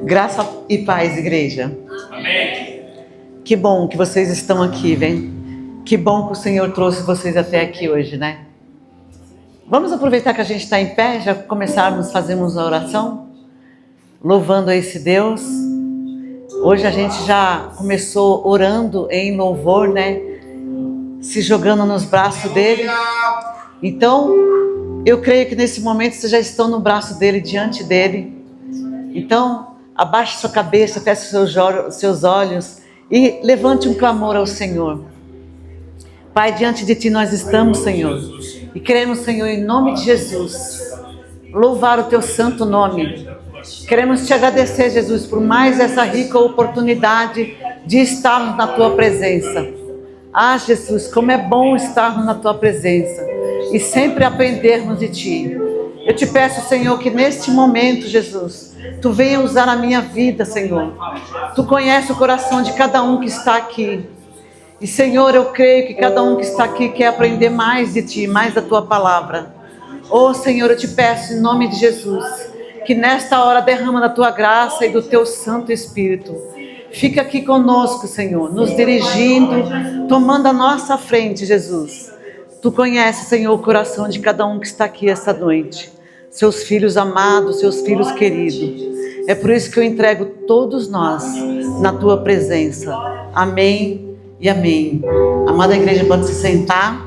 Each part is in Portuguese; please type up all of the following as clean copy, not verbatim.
Graça e paz, igreja. Amém. Que bom que vocês estão aqui, vem. Que bom que o Senhor trouxe vocês até aqui hoje, né? Vamos aproveitar que a gente está em pé, já começarmos, fazemos a oração, louvando a esse Deus. Hoje a gente já começou orando em louvor, né? Se jogando nos braços dele. Então, eu creio que nesse momento vocês já estão no braço dele, diante dele. Então, abaixe sua cabeça, feche seus olhos e levante um clamor ao Senhor. Pai, diante de Ti nós estamos, Senhor, e queremos, Senhor, em nome de Jesus, louvar o Teu santo nome. Queremos Te agradecer, Jesus, por mais essa rica oportunidade de estarmos na Tua presença. Ah, Jesus, como é bom estarmos na Tua presença e sempre aprendermos de Ti. Eu Te peço, Senhor, que neste momento, Jesus, Tu venha usar a minha vida, Senhor. Tu conheces o coração de cada um que está aqui. E, Senhor, eu creio que cada um que está aqui quer aprender mais de Ti, mais da Tua palavra. Oh, Senhor, eu Te peço em nome de Jesus, que nesta hora derrama da Tua graça e do Teu Santo Espírito. Fica aqui conosco, Senhor, nos dirigindo, tomando a nossa frente, Jesus. Tu conheces, Senhor, o coração de cada um que está aqui esta noite. Seus filhos amados, seus filhos queridos. É por isso que eu entrego todos nós na Tua presença. Amém e amém. Amada igreja, pode se sentar.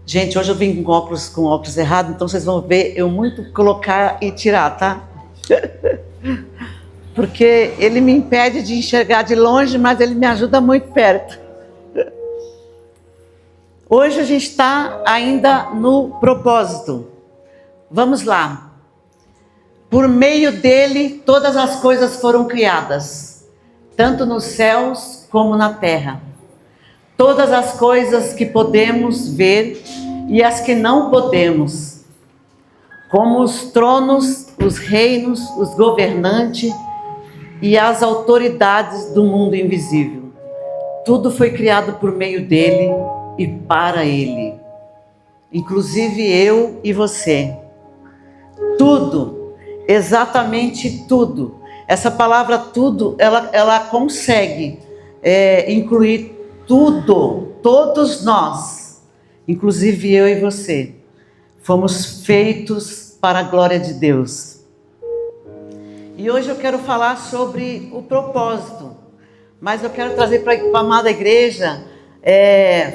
Gente, hoje eu vim com óculos errados, então vocês vão ver eu muito colocar e tirar, tá? Porque ele me impede de enxergar de longe, mas ele me ajuda muito perto. Hoje a gente está ainda no propósito. Vamos lá. Por meio dele, todas as coisas foram criadas, tanto nos céus como na terra. Todas as coisas que podemos ver e as que não podemos, como os tronos, os reinos, os governantes e as autoridades do mundo invisível. Tudo foi criado por meio dele e para ele. Inclusive eu e você. Tudo, exatamente tudo. Essa palavra tudo, ela consegue incluir tudo, todos nós, inclusive eu e você, fomos feitos para a glória de Deus. E hoje eu quero falar sobre o propósito, mas eu quero trazer para a amada igreja,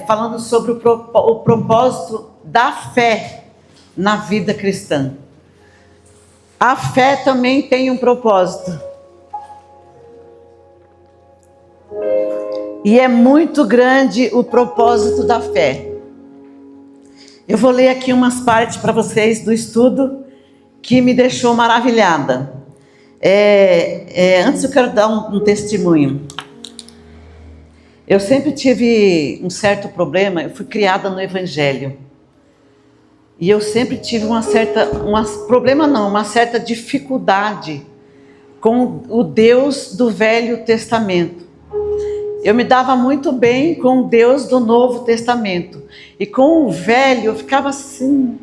falando sobre o propósito da fé na vida cristã. A fé também tem um propósito. E é muito grande o propósito da fé. Eu vou ler aqui umas partes para vocês do estudo que me deixou maravilhada. Antes eu quero dar um testemunho. Eu sempre tive um certo problema, eu fui criada no Evangelho. E eu sempre tive uma certa dificuldade com o Deus do Velho Testamento. Eu me dava muito bem com o Deus do Novo Testamento. E com o Velho eu ficava assim,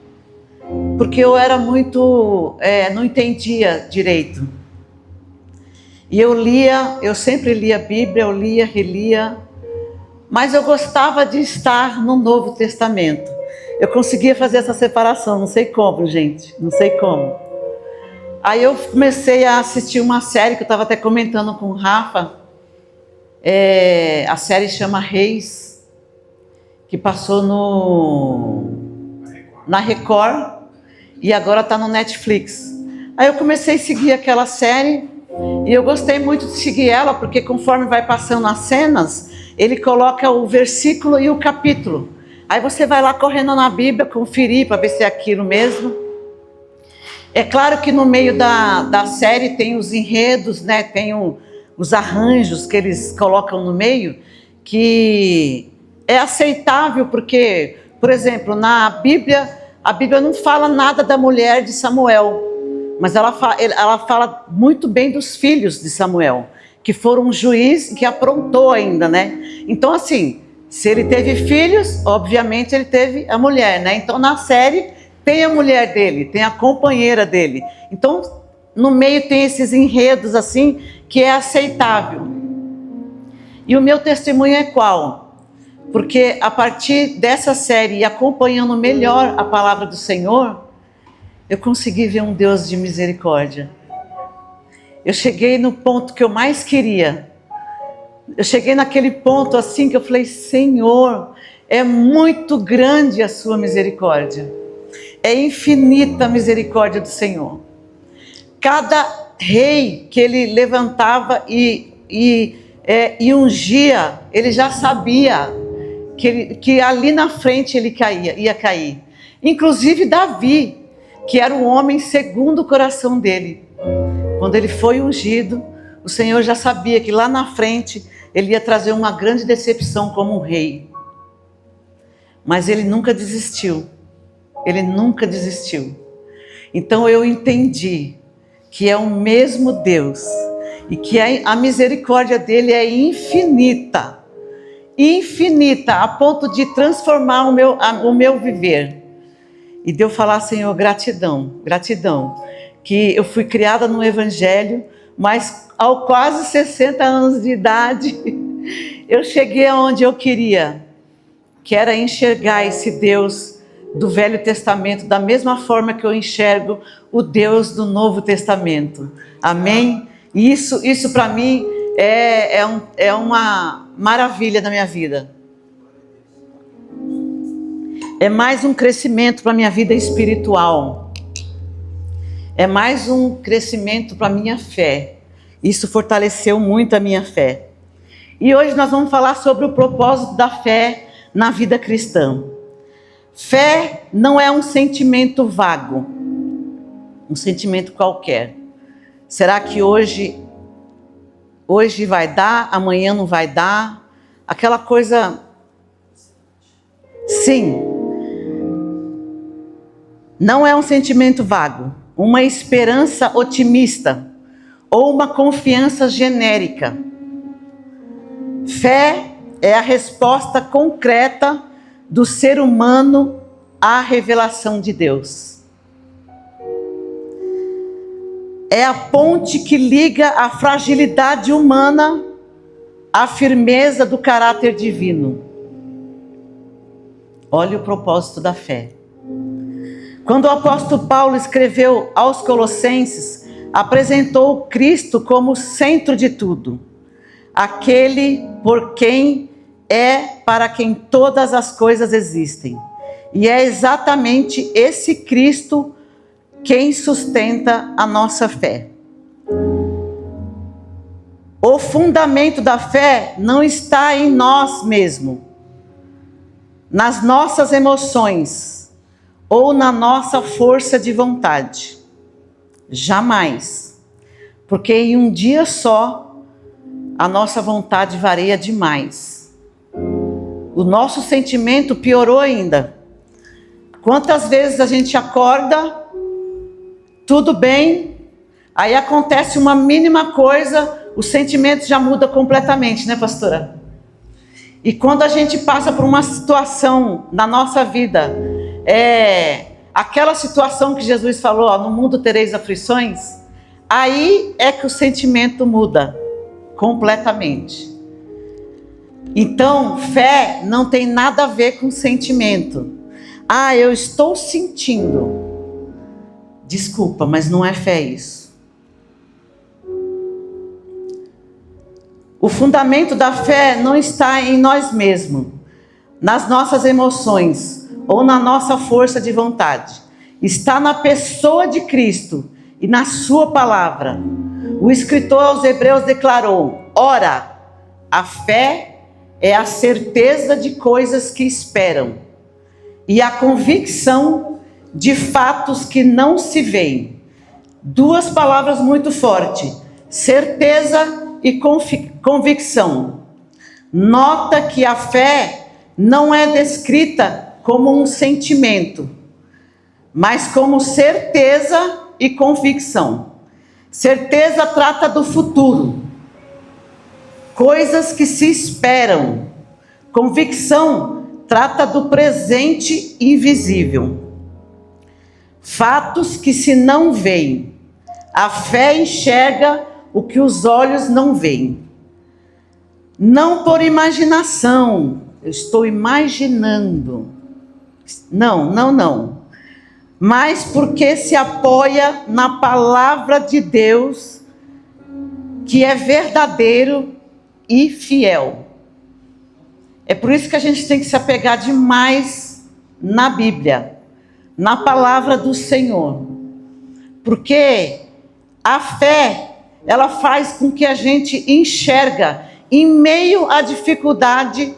porque eu era muito, não entendia direito. E eu sempre lia a Bíblia, eu lia, relia, mas eu gostava de estar no Novo Testamento. Eu conseguia fazer essa separação, não sei como, gente, não sei como. Aí eu comecei a assistir uma série que eu estava até comentando com o Rafa. A série chama Reis, que passou na Record e agora está no Netflix. Aí eu comecei a seguir aquela série e eu gostei muito de seguir ela, porque conforme vai passando as cenas, ele coloca o versículo e o capítulo. Aí você vai lá correndo na Bíblia, conferir para ver se é aquilo mesmo. É claro que no meio da série tem os enredos, né? Tem os arranjos que eles colocam no meio, que é aceitável, porque, por exemplo, na Bíblia, a Bíblia não fala nada da mulher de Samuel, mas ela fala muito bem dos filhos de Samuel, que foram um juiz que aprontou ainda, né? Então, assim, se ele teve filhos, obviamente ele teve a mulher, né? Então, na série, tem a mulher dele, tem a companheira dele. Então, no meio tem esses enredos assim, que é aceitável. E o meu testemunho é qual? Porque a partir dessa série e acompanhando melhor a palavra do Senhor, eu consegui ver um Deus de misericórdia. Eu cheguei no ponto que eu mais queria. Eu cheguei naquele ponto assim que eu falei, Senhor, é muito grande a sua misericórdia. É infinita a misericórdia do Senhor. Cada rei que ele levantava e ungia, ele já sabia que ali na frente ele ia cair. Inclusive Davi, que era um homem segundo o coração dele. Quando ele foi ungido, o Senhor já sabia que lá na frente ele ia trazer uma grande decepção como um rei. Mas ele nunca desistiu. Ele nunca desistiu. Então eu entendi que é o mesmo Deus e que a misericórdia dele é infinita. Infinita, a ponto de transformar o meu viver. E de eu falar, Senhor, gratidão, gratidão. Que eu fui criada no Evangelho, mas aos quase 60 anos de idade, eu cheguei aonde eu queria, que era enxergar esse Deus do Velho Testamento, da mesma forma que eu enxergo o Deus do Novo Testamento. Amém? E isso para mim é uma maravilha na minha vida. É mais um crescimento para a minha vida espiritual. É mais um crescimento para a minha fé. Isso fortaleceu muito a minha fé. E hoje nós vamos falar sobre o propósito da fé na vida cristã. Fé não é um sentimento vago, um sentimento qualquer. Será que hoje vai dar, amanhã não vai dar? Aquela coisa... Sim. Não é um sentimento vago, uma esperança otimista ou uma confiança genérica. Fé é a resposta concreta do ser humano à revelação de Deus. É a ponte que liga a fragilidade humana à firmeza do caráter divino. Olha o propósito da fé. Quando o apóstolo Paulo escreveu aos Colossenses, apresentou Cristo como o centro de tudo, aquele por quem para quem todas as coisas existem. E é exatamente esse Cristo quem sustenta a nossa fé. O fundamento da fé não está em nós mesmos, nas nossas emoções ou na nossa força de vontade. Jamais. Porque em um dia só, a nossa vontade varia demais. O nosso sentimento piorou ainda. Quantas vezes a gente acorda, tudo bem, aí acontece uma mínima coisa, o sentimento já muda completamente, né, pastora? E quando a gente passa por uma situação na nossa vida, aquela situação que Jesus falou, ó, no mundo tereis aflições, aí é que o sentimento muda completamente. Então, fé não tem nada a ver com sentimento. Ah, eu estou sentindo. Desculpa, mas não é fé isso. O fundamento da fé não está em nós mesmos, nas nossas emoções ou na nossa força de vontade. Está na pessoa de Cristo e na sua palavra. O escritor aos Hebreus declarou: ora, a fé é a certeza de coisas que esperam e a convicção de fatos que não se veem. Duas palavras muito fortes: certeza e convicção. Nota que a fé não é descrita como um sentimento, mas como certeza e convicção. Certeza trata do futuro, coisas que se esperam. Convicção trata do presente invisível, fatos que se não veem. A fé enxerga o que os olhos não veem. Não por imaginação, eu estou imaginando. Não. Mas porque se apoia na palavra de Deus, que é verdadeiro e fiel. É por isso que a gente tem que se apegar demais na Bíblia, na palavra do Senhor. Porque a fé, ela faz com que a gente enxerga, em meio à dificuldade,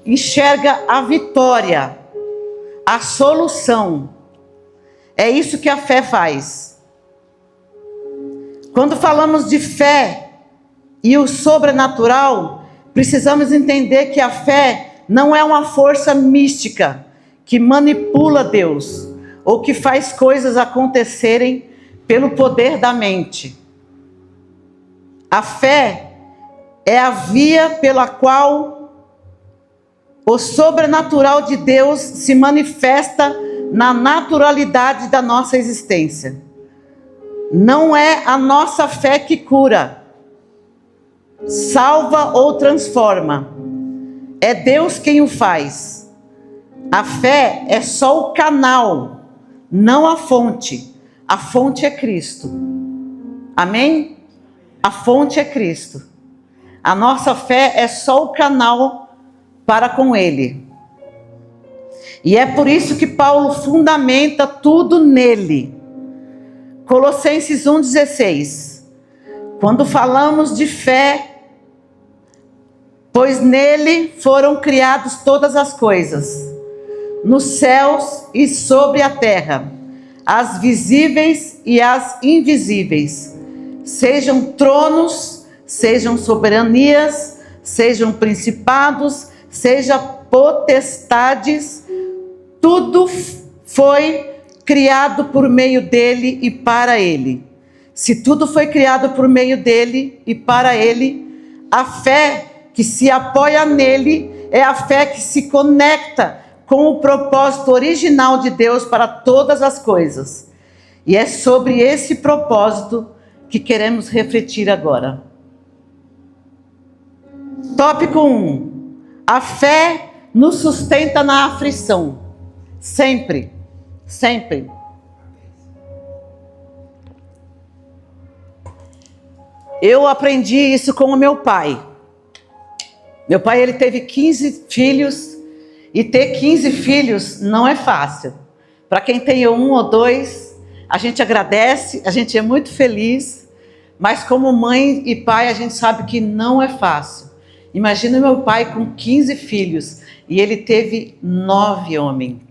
enxerga a vitória, a solução. É isso que a fé faz. Quando falamos de fé e o sobrenatural, precisamos entender que a fé não é uma força mística que manipula Deus ou que faz coisas acontecerem pelo poder da mente. A fé é a via pela qual o sobrenatural de Deus se manifesta na naturalidade da nossa existência. Não é a nossa fé que cura, salva ou transforma. É Deus quem o faz. A fé é só o canal, não a fonte. A fonte é Cristo. Amém? A fonte é Cristo. A nossa fé é só o canal para com Ele. E é por isso que Paulo fundamenta tudo nele. Colossenses 1,16. Quando falamos de fé, pois nele foram criadas todas as coisas, nos céus e sobre a terra, as visíveis e as invisíveis, sejam tronos, sejam soberanias, sejam principados, sejam potestades, tudo foi criado por meio dele e para ele. Se tudo foi criado por meio dele e para ele, a fé que se apoia nele é a fé que se conecta com o propósito original de Deus para todas as coisas. E é sobre esse propósito que queremos refletir agora. Tópico 1. A fé nos sustenta na aflição. Sempre. Eu aprendi isso com o meu pai. Meu pai, ele teve 15 filhos, e ter 15 filhos não é fácil. Para quem tem 1 ou 2, a gente agradece, a gente é muito feliz, mas como mãe e pai, a gente sabe que não é fácil. Imagina meu pai com 15 filhos, e ele teve 9 homens.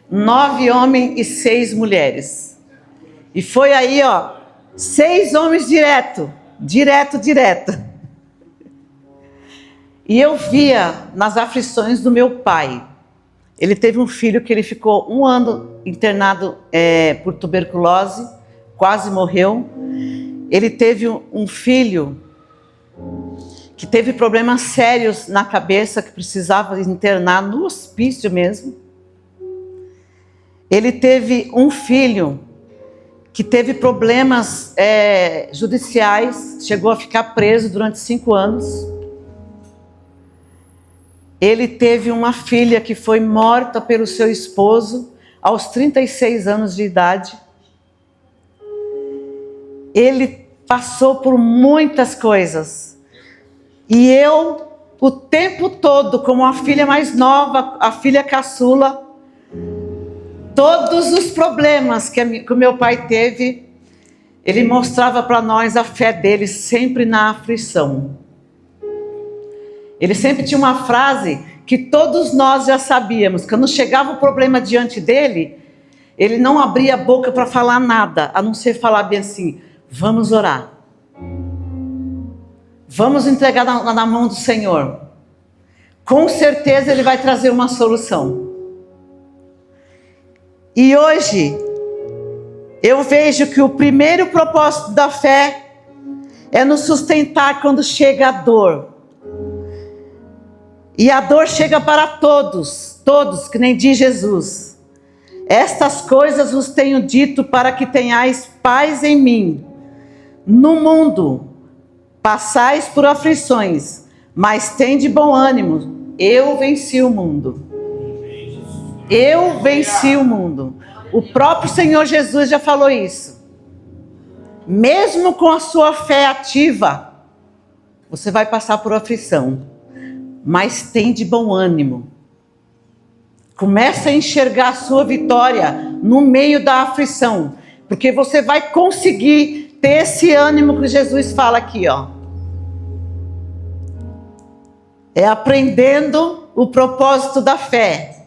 9 homens e 6 mulheres. E foi aí, 6 homens direto. E eu via nas aflições do meu pai. Ele teve um filho que ele ficou 1 ano internado por tuberculose, quase morreu. Ele teve um filho que teve problemas sérios na cabeça, que precisava internar no hospício mesmo. Ele teve um filho que teve problemas judiciais, chegou a ficar preso durante 5 anos. Ele teve uma filha que foi morta pelo seu esposo aos 36 anos de idade. Ele passou por muitas coisas. E eu, o tempo todo, como a filha mais nova, a filha caçula, todos os problemas que o meu pai teve, ele mostrava para nós a fé dele sempre na aflição. Ele sempre tinha uma frase que todos nós já sabíamos. Quando chegava o problema diante dele, ele não abria a boca para falar nada, a não ser falar bem assim: vamos orar. Vamos entregar na mão do Senhor. Com certeza Ele vai trazer uma solução. E hoje, eu vejo que o primeiro propósito da fé é nos sustentar quando chega a dor. E a dor chega para todos, que nem diz Jesus. Estas coisas vos tenho dito para que tenhais paz em mim. No mundo passais por aflições, mas tende bom ânimo. Eu venci o mundo. Eu venci o mundo. O próprio Senhor Jesus já falou isso. Mesmo com a sua fé ativa, você vai passar por aflição, mas tende bom ânimo. Começa a enxergar a sua vitória no meio da aflição, porque você vai conseguir ter esse ânimo que Jesus fala aqui, ó. É aprendendo o propósito da fé,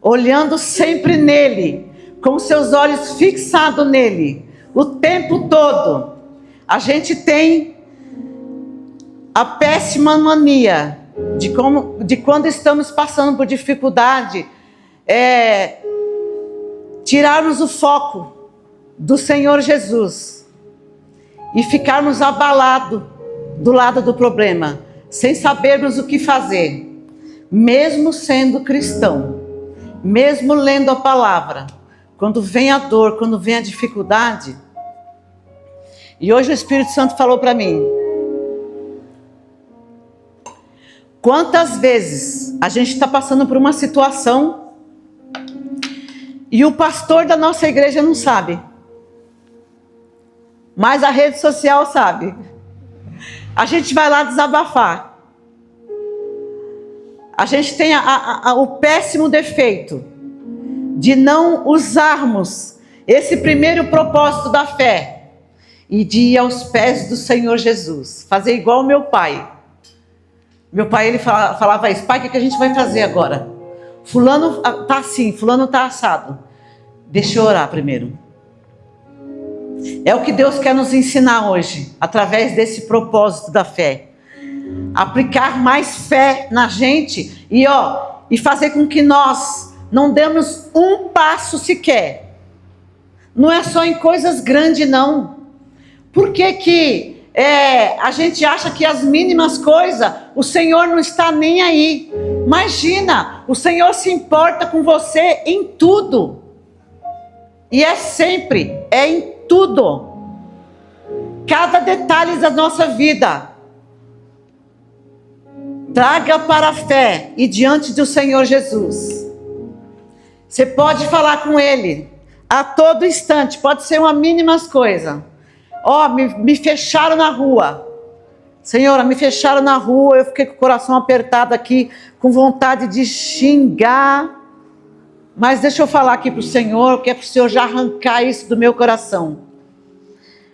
olhando sempre nele, com seus olhos fixados nele, o tempo todo. A gente tem a péssima mania de quando estamos passando por dificuldade, tirarmos o foco do Senhor Jesus e ficarmos abalados do lado do problema, sem sabermos o que fazer, mesmo sendo cristão, mesmo lendo a palavra. Quando vem a dor, quando vem a dificuldade, e hoje o Espírito Santo falou para mim, quantas vezes a gente está passando por uma situação e o pastor da nossa igreja não sabe, mas a rede social sabe. A gente vai lá desabafar. A gente tem o péssimo defeito de não usarmos esse primeiro propósito da fé e de ir aos pés do Senhor Jesus, fazer igual o meu pai. Meu pai, ele falava isso: pai, o que a gente vai fazer agora? Fulano tá assim, fulano tá assado. Deixa eu orar primeiro. É o que Deus quer nos ensinar hoje, através desse propósito da fé. Aplicar mais fé na gente e fazer com que nós não demos um passo sequer. Não é só em coisas grandes, não. Por que a gente acha que as mínimas coisas, o Senhor não está nem aí? Imagina, o Senhor se importa com você em tudo. E é sempre, é em tudo. Cada detalhe da nossa vida. Traga para a fé e diante do Senhor Jesus. Você pode falar com Ele a todo instante, pode ser uma mínima coisa. Me fecharam na rua. Senhora, me fecharam na rua, eu fiquei com o coração apertado aqui, com vontade de xingar. Mas deixa eu falar aqui para o Senhor, que é para o Senhor já arrancar isso do meu coração.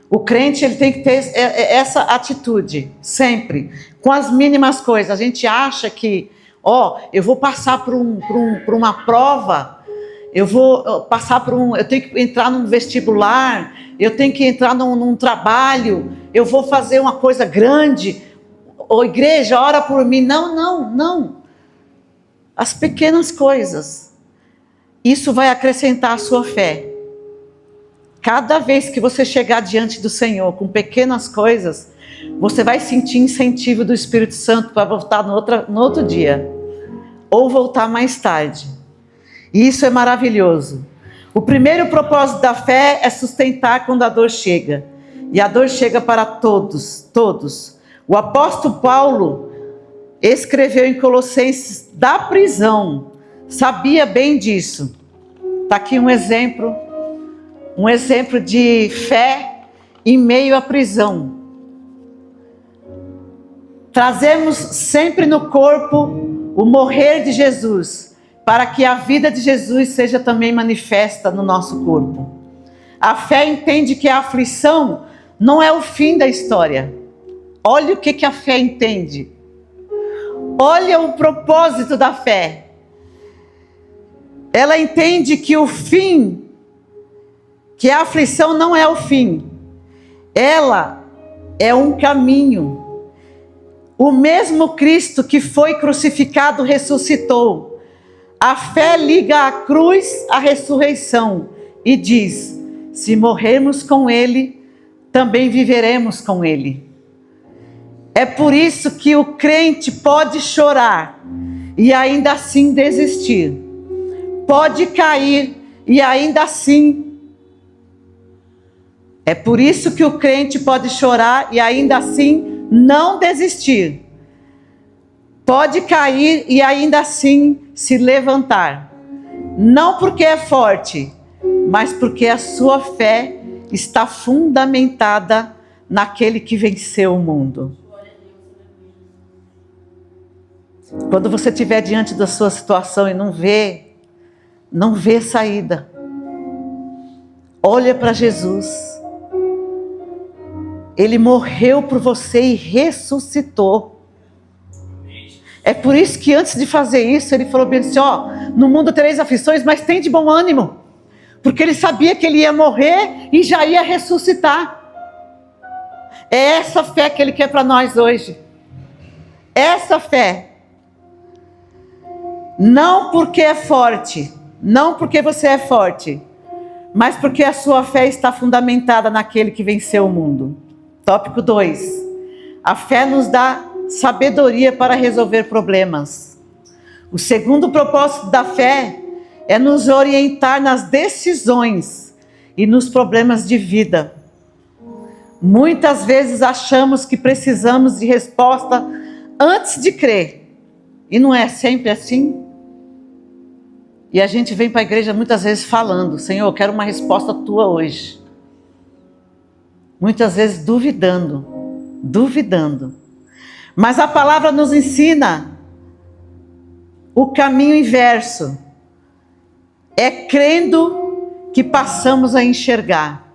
O crente, ele tem que ter essa atitude, sempre, com as mínimas coisas. A gente acha que, eu vou passar por uma prova, eu tenho que entrar num vestibular, eu tenho que entrar num trabalho, eu vou fazer uma coisa grande. Igreja, ora por mim. Não. As pequenas coisas. Isso vai acrescentar a sua fé. Cada vez que você chegar diante do Senhor com pequenas coisas, você vai sentir incentivo do Espírito Santo para voltar no outro dia. Ou voltar mais tarde. E isso é maravilhoso. O primeiro propósito da fé é sustentar quando a dor chega. E a dor chega para todos. O apóstolo Paulo escreveu em Colossenses da prisão. Sabia bem disso. Está aqui um exemplo de fé em meio à prisão. Trazemos sempre no corpo o morrer de Jesus, para que a vida de Jesus seja também manifesta no nosso corpo. A fé entende que a aflição não é o fim da história. Olha o que a fé entende. Olha o propósito da fé. Ela entende que que a aflição não é o fim. Ela é um caminho. O mesmo Cristo que foi crucificado ressuscitou. A fé liga a cruz à ressurreição e diz: se morrermos com Ele, também viveremos com Ele. É por isso que o crente pode chorar e ainda assim desistir. Pode cair e ainda assim. É por isso que o crente pode chorar e ainda assim não desistir. Pode cair e ainda assim se levantar. Não porque é forte, mas porque a sua fé está fundamentada naquele que venceu o mundo. Quando você estiver diante da sua situação e não vê saída, olha para Jesus. Ele morreu por você e ressuscitou. É por isso que antes de fazer isso, ele falou bem assim, no mundo tereis aflições, mas tem de bom ânimo. Porque ele sabia que ele ia morrer e já ia ressuscitar. É essa fé que ele quer para nós hoje. Essa fé. Não porque é forte, não porque você é forte, mas porque a sua fé está fundamentada naquele que venceu o mundo. Tópico 2. A fé nos dá sabedoria para resolver problemas. O segundo propósito da fé é nos orientar nas decisões e nos problemas de vida. Muitas vezes achamos que precisamos de resposta antes de crer. E não é sempre assim? E a gente vem para a igreja muitas vezes falando, Senhor, eu quero uma resposta tua hoje. Muitas vezes duvidando. Mas a palavra nos ensina o caminho inverso. É crendo que passamos a enxergar.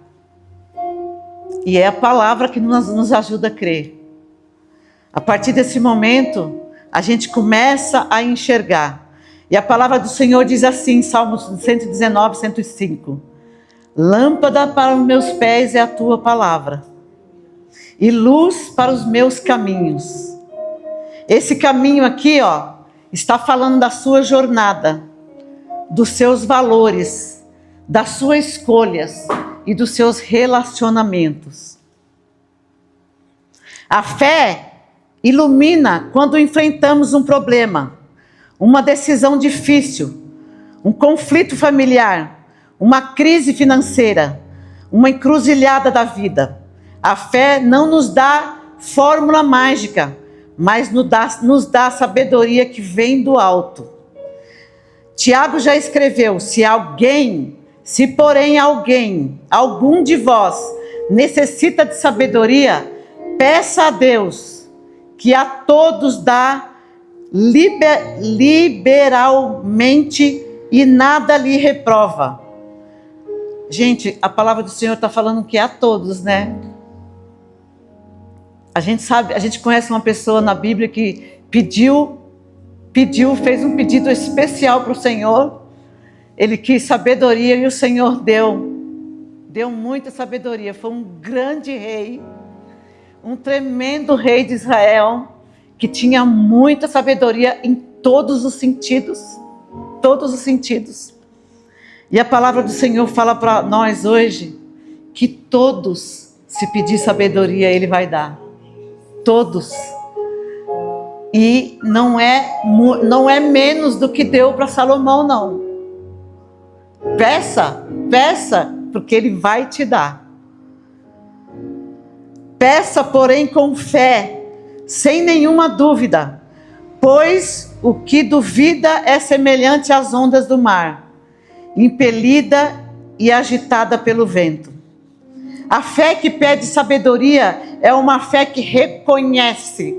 E é a palavra que nos ajuda a crer. A partir desse momento, a gente começa a enxergar. E a palavra do Senhor diz assim, Salmos 119, 105. Lâmpada para os meus pés é a tua palavra, e luz para os meus caminhos. Esse caminho aqui, está falando da sua jornada, dos seus valores, das suas escolhas e dos seus relacionamentos. A fé ilumina quando enfrentamos um problema, uma decisão difícil, um conflito familiar, uma crise financeira, uma encruzilhada da vida. A fé não nos dá fórmula mágica, mas nos dá sabedoria que vem do alto. Tiago já escreveu, se porém algum de vós necessita de sabedoria, peça a Deus, que a todos dá liberalmente e nada lhe reprova. Gente, a palavra do Senhor está falando que é a todos, né? A gente conhece uma pessoa na Bíblia que fez um pedido especial para o Senhor. Ele quis sabedoria e o Senhor deu muita sabedoria. Foi um grande rei, um tremendo rei de Israel, que tinha muita sabedoria em todos os sentidos. Todos os sentidos. E a palavra do Senhor fala para nós hoje que todos, se pedir sabedoria, Ele vai dar. Todos. E não é menos do que deu para Salomão, não. Peça, porque Ele vai te dar. Peça, porém, com fé, sem nenhuma dúvida, pois o que duvida é semelhante às ondas do mar, impelida e agitada pelo vento. A fé que pede sabedoria é uma fé que reconhece.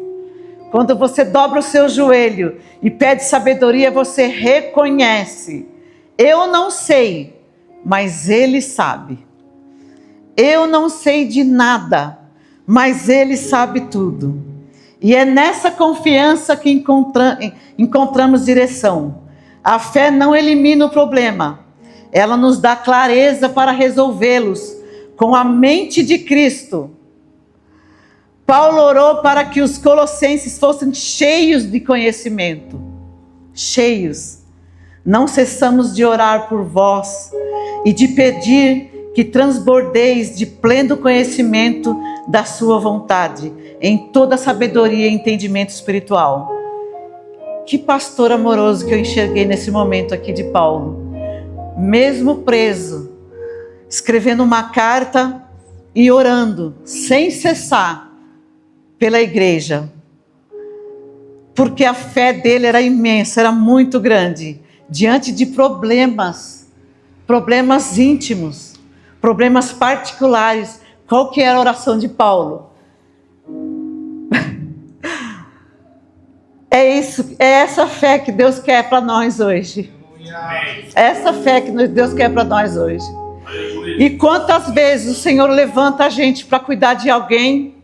Quando você dobra o seu joelho e pede sabedoria, você reconhece. Eu não sei, mas Ele sabe. Eu não sei de nada, mas Ele sabe tudo. E é nessa confiança que encontramos direção. A fé não elimina o problema. Ela nos dá clareza para resolvê-los com a mente de Cristo. Paulo orou para que os colossenses fossem cheios de conhecimento. Cheios. Não cessamos de orar por vós e de pedir que transbordeis de pleno conhecimento da sua vontade, em toda sabedoria e entendimento espiritual. Que pastor amoroso que eu enxerguei nesse momento aqui de Paulo. mesmo preso, escrevendo uma carta e orando sem cessar pela igreja, porque a fé dele era imensa, era muito grande, diante de problemas íntimos, problemas particulares. Qual que era a oração de Paulo? É essa fé que Deus quer para nós hoje. É essa fé que Deus quer para nós hoje. E quantas vezes o Senhor levanta a gente para cuidar de alguém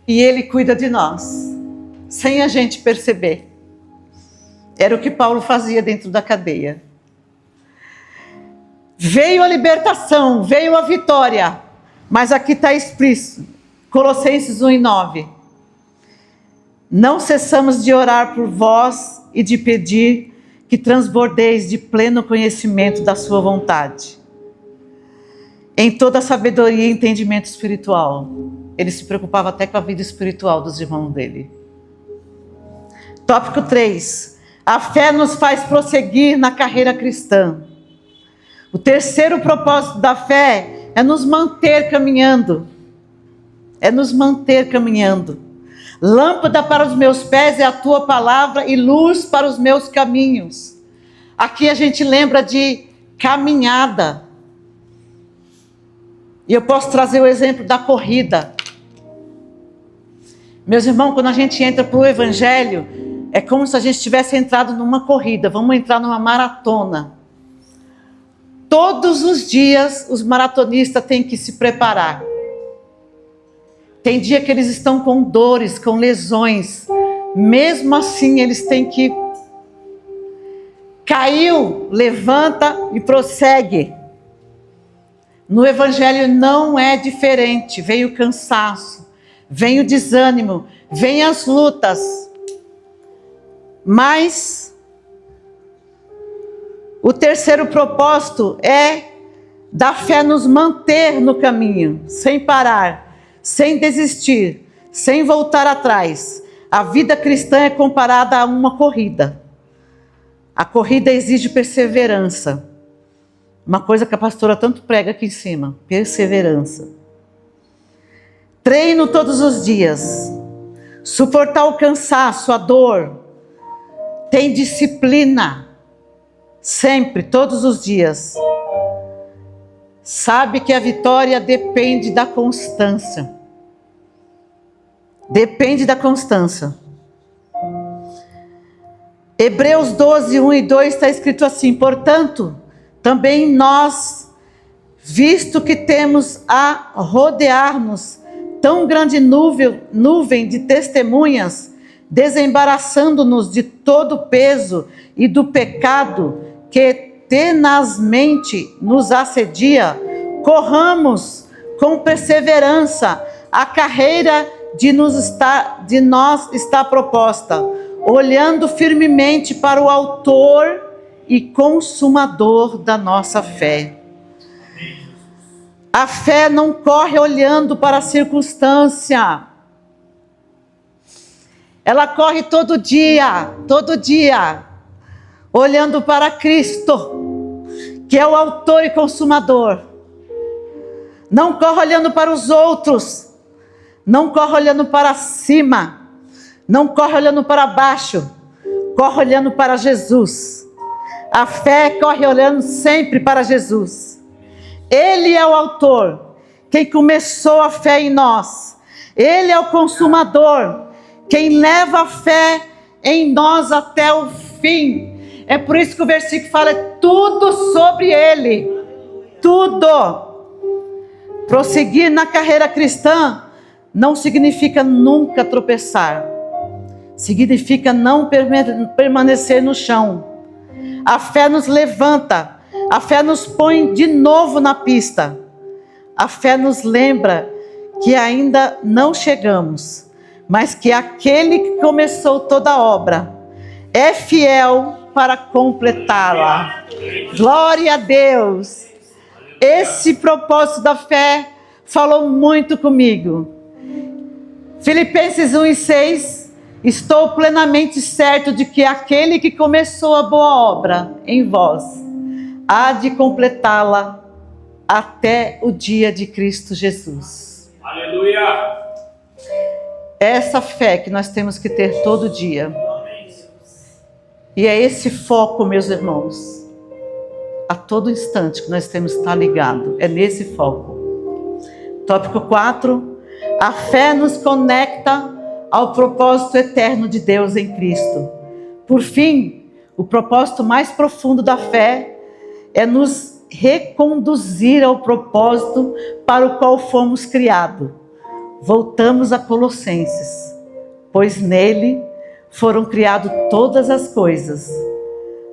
e Ele cuida de nós, sem a gente perceber. Era o que Paulo fazia dentro da cadeia. Veio a libertação, veio a vitória, mas aqui está explícito, Colossenses 1:9. Não cessamos de orar por vós e de pedir que transbordeis de pleno conhecimento da sua vontade, em toda a sabedoria e entendimento espiritual. Ele se preocupava até com a vida espiritual dos irmãos dele. Tópico 3. A fé nos faz prosseguir na carreira cristã. O terceiro propósito da fé é nos manter caminhando. É nos manter caminhando. Lâmpada para os meus pés é a tua palavra e luz para os meus caminhos. Aqui a gente lembra de caminhada. E eu posso trazer o exemplo da corrida. Meus irmãos, quando a gente entra para o Evangelho, é como se a gente tivesse entrado numa corrida. Vamos entrar numa maratona. Todos os dias os maratonistas têm que se preparar. Tem dia que eles estão com dores, com lesões. Mesmo assim eles têm que... Caiu, levanta e prossegue. No Evangelho não é diferente. Vem o cansaço, vem o desânimo, vem as lutas. Mas o terceiro propósito é da fé nos manter no caminho, sem parar, sem desistir, sem voltar atrás. A vida cristã é comparada a uma corrida. A corrida exige perseverança. Uma coisa que a pastora tanto prega aqui em cima, perseverança. Treino todos os dias. Suportar o cansaço, a dor. Tem disciplina. Sempre, todos os dias. Sabe que a vitória depende da constância. Depende da constância. Hebreus 12, 1 e 2 está escrito assim: portanto, também nós, visto que temos a rodear-nos tão grande nuvem de testemunhas, desembaraçando-nos de todo o peso e do pecado que tenazmente nos assedia, corramos com perseverança a carreira de nós está proposta, olhando firmemente para o autor e consumador da nossa fé. A fé não corre olhando para a circunstância. Ela corre todo dia, olhando para Cristo, que é o autor e consumador. Não corre olhando para os outros, não corre olhando para cima, não corre olhando para baixo, corre olhando para Jesus. A fé corre olhando sempre para Jesus. Ele é o autor, quem começou a fé em nós. Ele é o consumador, quem leva a fé em nós até o fim. É por isso que o versículo fala tudo sobre Ele. Tudo. Prosseguir na carreira cristã não significa nunca tropeçar. Significa não permanecer no chão. A fé nos levanta. A fé nos põe de novo na pista. A fé nos lembra que ainda não chegamos, mas que aquele que começou toda a obra é fiel para completá-la. Glória a Deus! Esse propósito da fé falou muito comigo. Filipenses 1:6, estou plenamente certo de que aquele que começou a boa obra em vós, há de completá-la até o dia de Cristo Jesus. Aleluia! Essa fé que nós temos que ter todo dia. E é esse foco, meus irmãos, a todo instante que nós temos que estar ligado. É nesse foco. Tópico 4. A fé nos conecta ao propósito eterno de Deus em Cristo. Por fim, o propósito mais profundo da fé é nos reconduzir ao propósito para o qual fomos criados. Voltamos a Colossenses, pois nele foram criadas todas as coisas,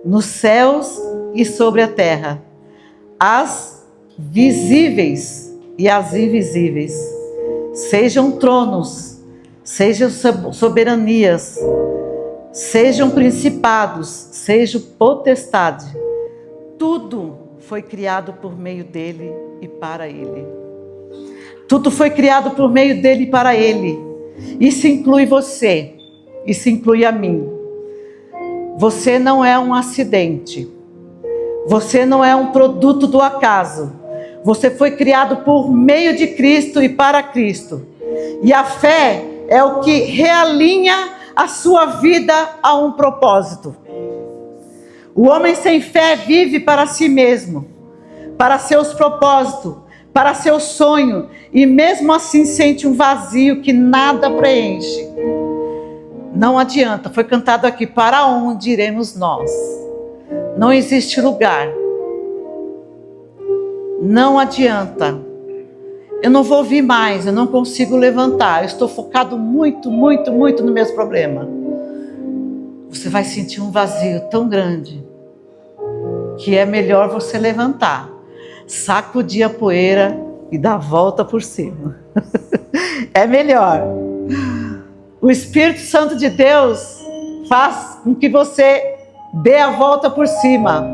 nos céus e sobre a terra, as visíveis e as invisíveis, sejam tronos, sejam soberanias, sejam principados, sejam potestade, tudo foi criado por meio dele e para ele. Tudo foi criado por meio dele e para ele. Isso inclui você, isso inclui a mim. Você não é um acidente. Você não é um produto do acaso. Você foi criado por meio de Cristo e para Cristo. E a fé é o que realinha a sua vida a um propósito. O homem sem fé vive para si mesmo, para seus propósitos, para seu sonho, e mesmo assim sente um vazio que nada preenche. Não adianta, foi cantado aqui, para onde iremos nós? Não existe lugar. Não adianta. Eu não vou vir mais, eu não consigo levantar, eu estou focado muito no mesmo problema. Você vai sentir um vazio tão grande, que é melhor você levantar, sacudir a poeira e dar a volta por cima. É melhor. O Espírito Santo de Deus faz com que você dê a volta por cima.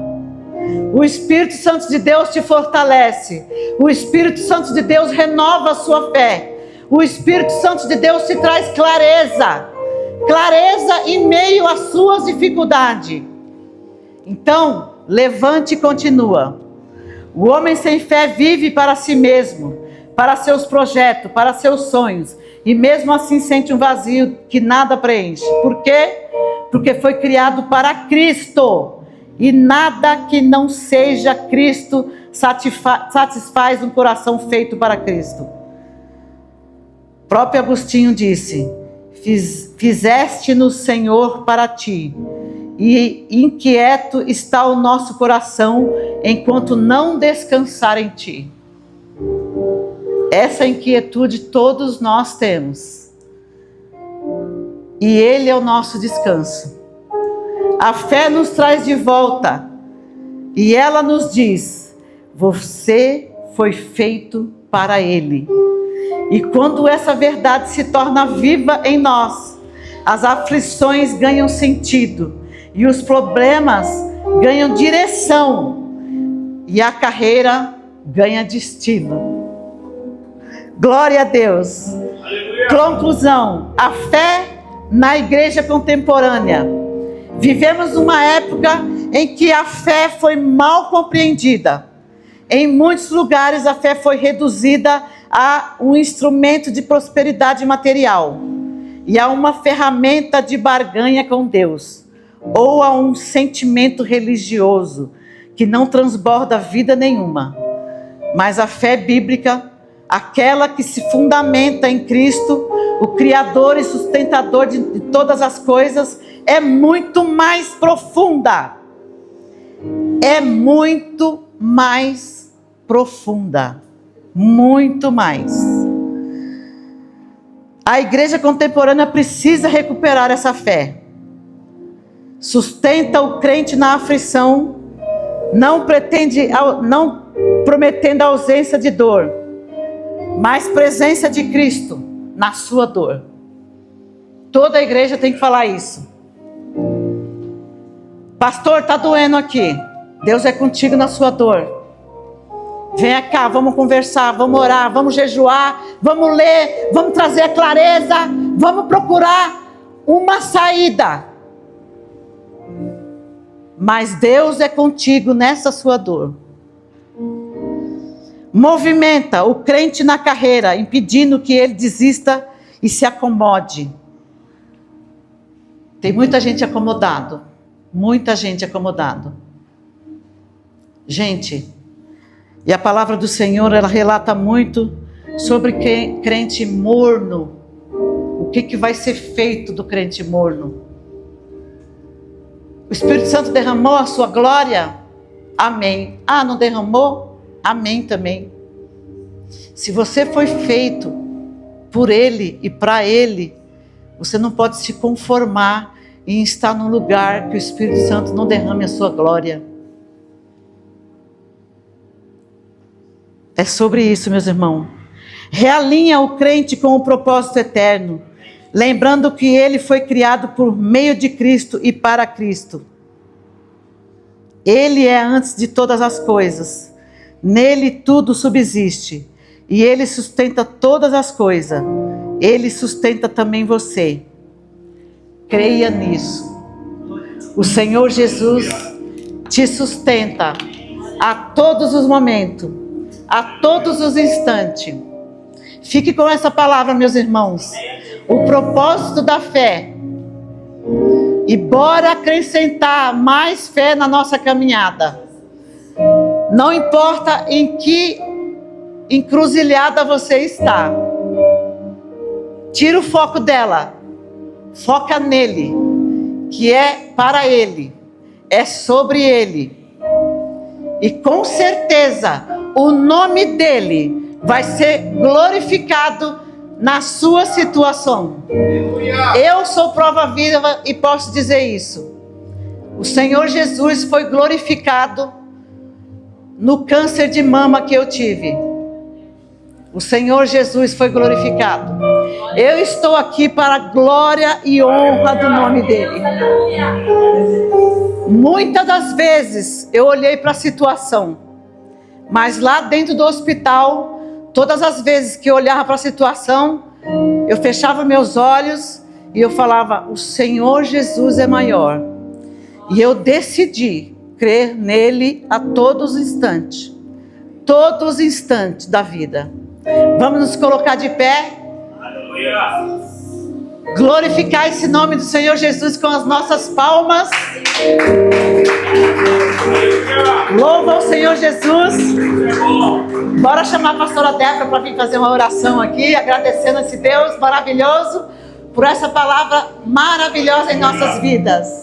O Espírito Santo de Deus te fortalece. O Espírito Santo de Deus renova a sua fé. O Espírito Santo de Deus te traz clareza. Clareza em meio às suas dificuldades. Então, levante e continua. O homem sem fé vive para si mesmo, para seus projetos, para seus sonhos, e mesmo assim sente um vazio que nada preenche. Por quê? Porque foi criado para Cristo, e nada que não seja Cristo satisfaz um coração feito para Cristo. O próprio Agostinho disse: fizeste-nos, Senhor, para ti, e inquieto está o nosso coração enquanto não descansar em ti. Essa inquietude todos nós temos. E ele é o nosso descanso. A fé nos traz de volta. E ela nos diz: você foi feito para ele. E quando essa verdade se torna viva em nós, as aflições ganham sentido. E os problemas ganham direção. E a carreira ganha destino. Glória a Deus. Aleluia. Conclusão. A fé na igreja contemporânea. Vivemos uma época em que a fé foi mal compreendida. Em muitos lugares a fé foi reduzida a um instrumento de prosperidade material. E a uma ferramenta de barganha com Deus. Ou a um sentimento religioso que não transborda vida nenhuma. Mas a fé bíblica, aquela que se fundamenta em Cristo, o Criador e sustentador de todas as coisas, é muito mais profunda. É muito mais profunda. Muito mais. A igreja contemporânea precisa recuperar essa fé. Sustenta o crente na aflição, não prometendo a ausência de dor, mas presença de Cristo na sua dor. Toda a igreja tem que falar isso. Pastor, está doendo aqui. Deus é contigo na sua dor. Venha cá, vamos conversar, vamos orar, vamos jejuar, vamos ler, vamos trazer a clareza, vamos procurar uma saída. mas Deus é contigo nessa sua dor. Movimenta o crente na carreira, impedindo que ele desista e se acomode. Tem muita gente acomodado. Muita gente acomodado. Gente, e a palavra do Senhor, ela relata muito sobre crente morno. O que vai ser feito do crente morno? O Espírito Santo derramou a sua glória? Amém. Ah, não derramou? Amém também. Se você foi feito por Ele e para Ele, você não pode se conformar em estar num lugar que o Espírito Santo não derrame a sua glória. É sobre isso, meus irmãos. Realinha o crente com o propósito eterno, lembrando que ele foi criado por meio de Cristo e para Cristo. Ele é antes de todas as coisas. Nele tudo subsiste. E Ele sustenta todas as coisas. Ele sustenta também você. Creia nisso. O Senhor Jesus te sustenta a todos os momentos, a todos os instantes. Fique com essa palavra, meus irmãos. O propósito da fé. E bora acrescentar mais fé na nossa caminhada. Não importa em que encruzilhada você está. Tira o foco dela. Foca nele. Que é para Ele. É sobre Ele. E com certeza o nome dele vai ser glorificado na sua situação. Eu sou prova viva e posso dizer isso. O Senhor Jesus foi glorificado no câncer de mama que eu tive. O Senhor Jesus foi glorificado. Eu estou aqui para a glória e honra do nome dele. Muitas das vezes eu olhei para a situação, mas lá dentro do hospital, todas as vezes que eu olhava para a situação, eu fechava meus olhos e eu falava: o Senhor Jesus é maior. E eu decidi crer nele a todos os instantes. Todos os instantes da vida. Vamos nos colocar de pé. Aleluia. Glorificar esse nome do Senhor Jesus com as nossas palmas. Louva o Senhor Jesus. Bora chamar a pastora Débora para vir fazer uma oração aqui, agradecendo a esse Deus maravilhoso por essa palavra maravilhosa em nossas vidas.